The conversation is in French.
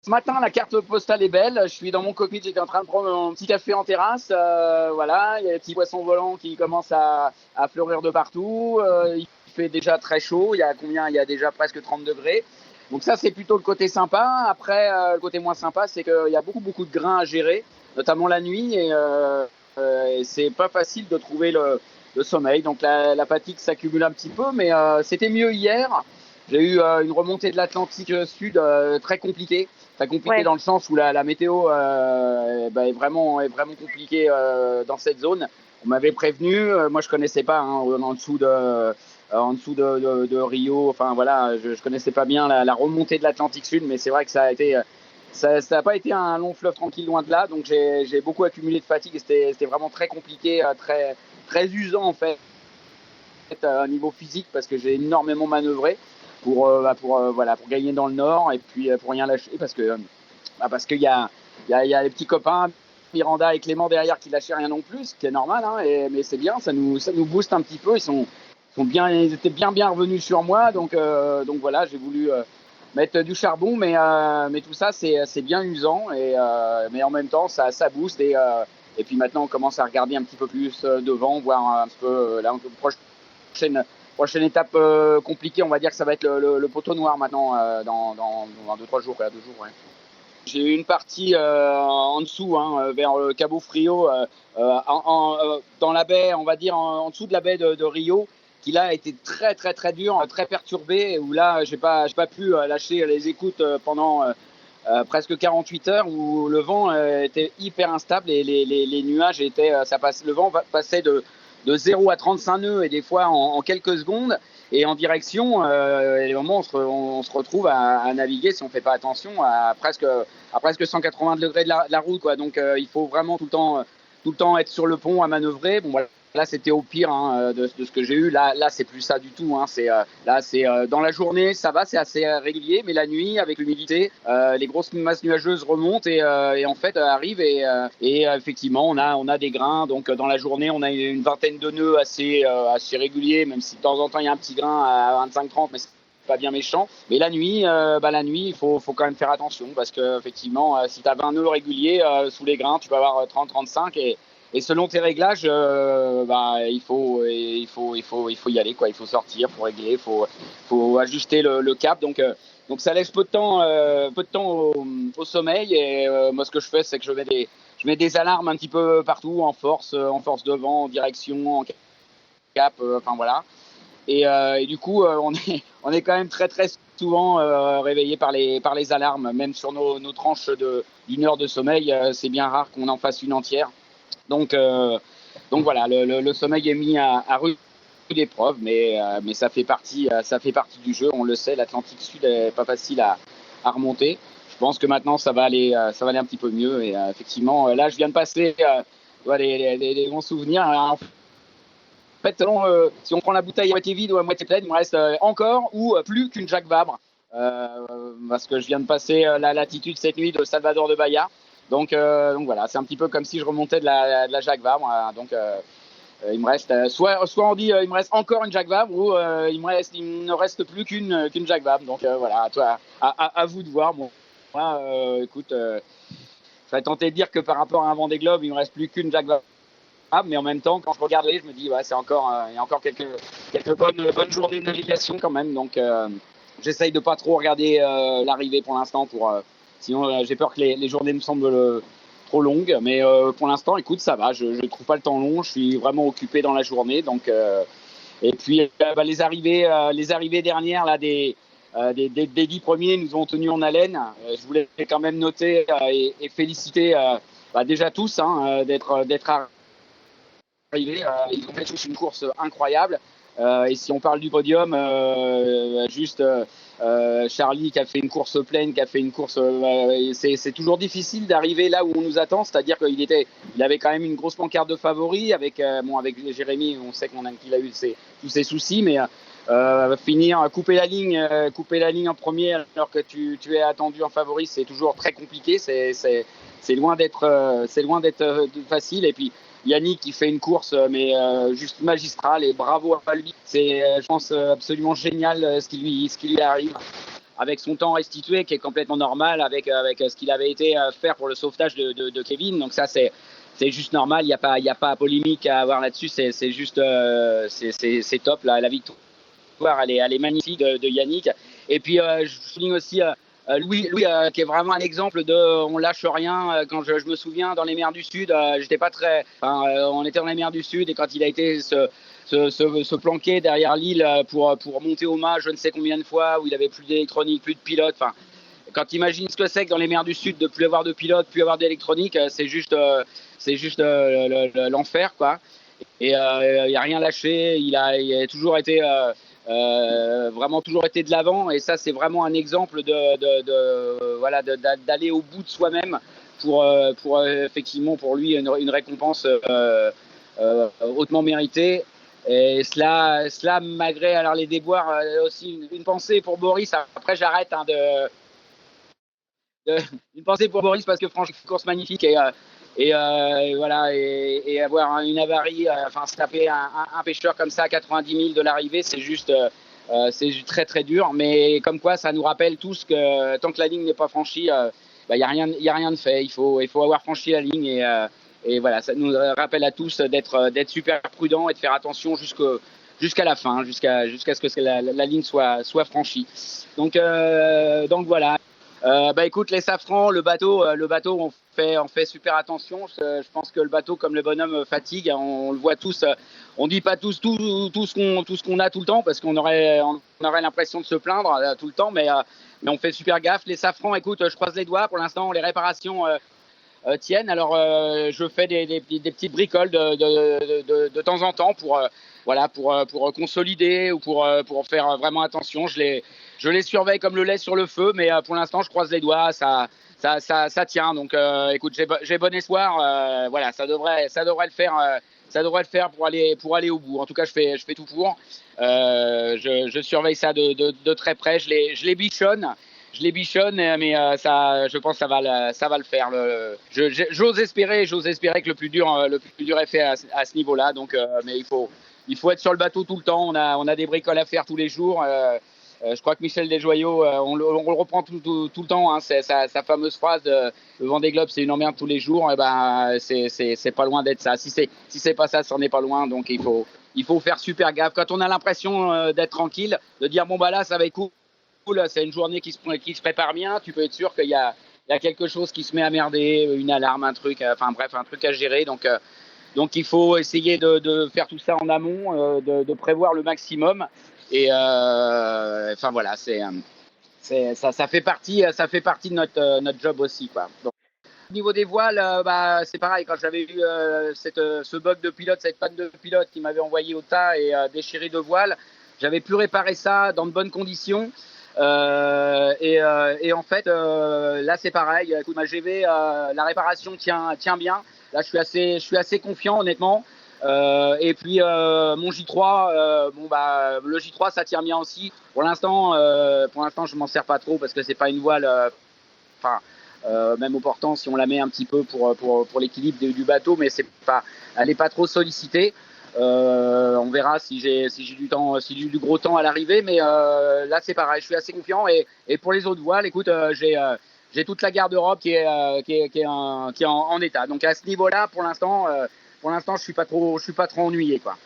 Ce matin, la carte postale est belle. Je suis dans mon cockpit, j'étais en train de prendre mon petit café en terrasse. Voilà, il y a les petits poissons volants qui commencent à fleurir de partout. Il fait déjà très chaud. Il y a combien? Il y a déjà presque 30 degrés. Donc ça, c'est plutôt le côté sympa. Après, le côté moins sympa, c'est qu'il y a beaucoup de grains à gérer, notamment la nuit. Et c'est pas facile de trouver le sommeil. Donc la fatigue s'accumule un petit peu, mais c'était mieux hier. J'ai eu une remontée de l'Atlantique Sud très compliquée. Très compliqué Ouais. dans le sens où la météo est vraiment compliquée dans cette zone. On m'avait prévenu, moi je connaissais pas en dessous de Rio. Enfin voilà, je connaissais pas bien la remontée de l'Atlantique Sud, mais c'est vrai que ça a été ça n'a pas été un long fleuve tranquille loin de là. Donc j'ai beaucoup accumulé de fatigue et c'était vraiment très compliqué, très usant en fait à niveau physique parce que j'ai énormément manœuvré pour gagner dans le nord et puis pour rien lâcher parce qu'il y a les petits copains Miranda et Clément derrière qui lâchaient rien non plus, ce qui est normal, hein, mais c'est bien, ça nous booste un petit peu. Ils étaient bien revenus sur moi, donc voilà, j'ai voulu mettre du charbon, mais tout ça c'est bien usant mais en même temps ça booste et puis maintenant on commence à regarder un petit peu plus devant, voir un petit peu la prochaine étape compliquée, on va dire que ça va être le poteau noir maintenant dans 2-3 jours, 2 jours. Ouais. J'ai eu une partie en dessous, hein, vers le Cabo Frio, dans la baie, on va dire en dessous de la baie de Rio, qui là a été très dur, très perturbé, où là j'ai pas pu lâcher les écoutes pendant presque 48 heures, où le vent était hyper instable et les nuages le vent passait de 0 à 35 nœuds et des fois en quelques secondes. Et en direction, les moments où on se retrouve à naviguer, si on ne fait pas attention, à presque 180 degrés de la route, quoi. Donc il faut vraiment tout le temps être sur le pont à manœuvrer. Bon, voilà. Là, c'était au pire hein, de ce que j'ai eu. Là, c'est plus ça du tout. Hein. C'est dans la journée, ça va, c'est assez régulier, mais la nuit, avec l'humidité, les grosses masses nuageuses remontent et en fait arrivent et effectivement, on a des grains. Donc dans la journée, on a une vingtaine de nœuds assez réguliers, même si de temps en temps il y a un petit grain à 25-30, mais pas bien méchant. Mais la nuit, il faut quand même faire attention parce que effectivement, si tu as 20 nœuds réguliers sous les grains, tu peux avoir 30-35 et selon tes réglages, il faut y aller, quoi. Il faut sortir, il faut régler, faut ajuster le cap. Donc ça laisse peu de temps au sommeil. Et moi, ce que je fais, c'est que je mets des alarmes un petit peu partout, en force de vent, en direction, en cap, enfin voilà. Et du coup, on est quand même très souvent réveillé par les alarmes, même sur nos tranches d'une heure de sommeil. C'est bien rare qu'on en fasse une entière. Donc, euh, donc voilà, le sommeil est mis à rude épreuve, mais ça fait partie du jeu. On le sait, l'Atlantique Sud est pas facile à remonter. Je pense que maintenant ça va aller un petit peu mieux. Et effectivement, là, je viens de passer les bons souvenirs. Alors, en fait, selon si on prend la bouteille à moitié vide ou à moitié pleine, il me reste encore ou plus qu'une Jacques Vabre. Parce que je viens de passer la latitude cette nuit de Salvador de Bahia. Donc voilà, c'est un petit peu comme si je remontais de la Jacques Vabre. Il me reste soit on dit il me reste encore une Jacques Vabre ou il ne reste plus qu'une Jacques Vabre. Donc voilà, à vous de voir. Bon, moi, écoute, je serais tenté de dire que par rapport à un Vendée Globe, il me reste plus qu'une Jacques Vabre. Mais en même temps, quand je regarde je me dis ouais, il y a encore quelques bonnes journées de navigation quand même. Donc j'essaye de pas trop regarder l'arrivée pour l'instant sinon j'ai peur que les journées me semblent trop longues. Mais pour l'instant, écoute, ça va. Je trouve pas le temps long. Je suis vraiment occupé dans la journée. Et puis les arrivées dernières là des 10 premiers nous ont tenus en haleine. Je voulais quand même noter et féliciter déjà tous hein, d'être arrivés. Ils ont fait tous une course incroyable. Et si on parle du podium, Charlie qui a fait une course pleine, qui a fait une course. C'est toujours difficile d'arriver là où on nous attend. C'est-à-dire il avait quand même une grosse pancarte de favori avec Jérémy. On sait qu'il a eu tous ses soucis, mais couper la ligne en premier alors que tu es attendu en favori, c'est toujours très compliqué. C'est loin d'être facile. Et puis Yannick qui fait une course mais juste magistrale et bravo à lui. C'est je pense absolument génial ce qui lui arrive. avec son temps restitué qui est complètement normal avec ce qu'il avait été faire pour le sauvetage de Kevin. Donc ça c'est juste normal, il y a pas polémique à avoir là-dessus, c'est juste c'est top la victoire. Elle est magnifique de Yannick. Et puis je souligne aussi Louis qui est vraiment un exemple de on lâche rien. Quand je me souviens dans les mers du Sud, j'étais pas très. Enfin, on était dans les mers du Sud et quand il a été se planquer derrière l'île pour monter au mât, je ne sais combien de fois, où il avait plus d'électronique, plus de pilote. Enfin, quand tu imagines ce que c'est que dans les mers du Sud de plus avoir de pilote, plus avoir d'électronique, c'est juste l'enfer quoi. Et il a rien lâché. Il a toujours été vraiment toujours été de l'avant, et ça c'est vraiment un exemple voilà d'aller au bout de soi-même pour effectivement pour lui une récompense hautement méritée. Et cela malgré alors les déboires, aussi une pensée pour Boris. Après j'arrête une pensée pour Boris parce que franchement course magnifique et voilà et avoir une avarie, enfin se taper un pêcheur comme ça à 90 000 de l'arrivée, c'est très très dur, mais comme quoi ça nous rappelle tous que tant que la ligne n'est pas franchie, y a rien de fait. Il faut avoir franchi la ligne et voilà, ça nous rappelle à tous d'être super prudent et de faire attention jusqu'à la fin, jusqu'à ce que la ligne soit franchie. Donc voilà. Écoute, les safrans, le bateau, on fait super attention. Je pense que le bateau, comme le bonhomme, fatigue. On le voit tous. On dit pas tous tout ce qu'on a tout le temps parce qu'on aurait l'impression de se plaindre tout le temps, mais on fait super gaffe. Les safrans, écoute, je croise les doigts. Pour l'instant, les réparations tiennent. Alors, je fais des petites bricoles de temps en temps pour consolider ou pour faire vraiment attention. Je les surveille comme le lait sur le feu, mais pour l'instant, je croise les doigts. Ça tient. Donc, écoute, j'ai bon espoir. Voilà, ça devrait le faire. Ça devrait le faire pour aller au bout. En tout cas, je fais tout pour. Je surveille ça de très près. Je les bichonne. Mais je pense que ça va le faire. J'ose espérer que le plus dur est fait à ce niveau-là. Donc, mais il faut être sur le bateau tout le temps. On a des bricoles à faire tous les jours. Je crois que Michel Desjoyaux, on le reprend tout le temps. Hein, c'est sa fameuse phrase le Vendée Globe, c'est une emmerde tous les jours. Et c'est pas loin d'être ça. Si c'est pas ça, c'en est pas loin. Donc il faut faire super gaffe. Quand on a l'impression d'être tranquille, de dire bon là ça va être cool, c'est une journée qui se prépare bien, tu peux être sûr qu'il y a quelque chose qui se met à merder, une alarme, un truc, enfin bref, un truc à gérer. Donc il faut essayer de faire tout ça en amont, de prévoir le maximum. Et enfin voilà, ça fait partie de notre job aussi quoi. Donc, au niveau des voiles, c'est pareil. Quand j'avais eu ce bug de pilote, cette panne de pilote qui m'avait envoyé au tas et déchiré de voiles, j'avais pu réparer ça dans de bonnes conditions. Et en fait, là c'est pareil. Écoute, ma GV, la réparation tient bien. Là, je suis assez confiant honnêtement. Et puis mon J3, le J3 ça tient bien aussi. Pour l'instant, je m'en sers pas trop parce que c'est pas une voile. Même au portant, si on la met un petit peu pour l'équilibre du bateau, mais elle est pas trop sollicitée. On verra si j'ai du temps, si j'ai du gros temps à l'arrivée, mais là c'est pareil, je suis assez confiant. Et pour les autres voiles, écoute, j'ai toute la garde-robe qui est en état. Donc à ce niveau-là, pour l'instant, je suis pas trop ennuyé quoi.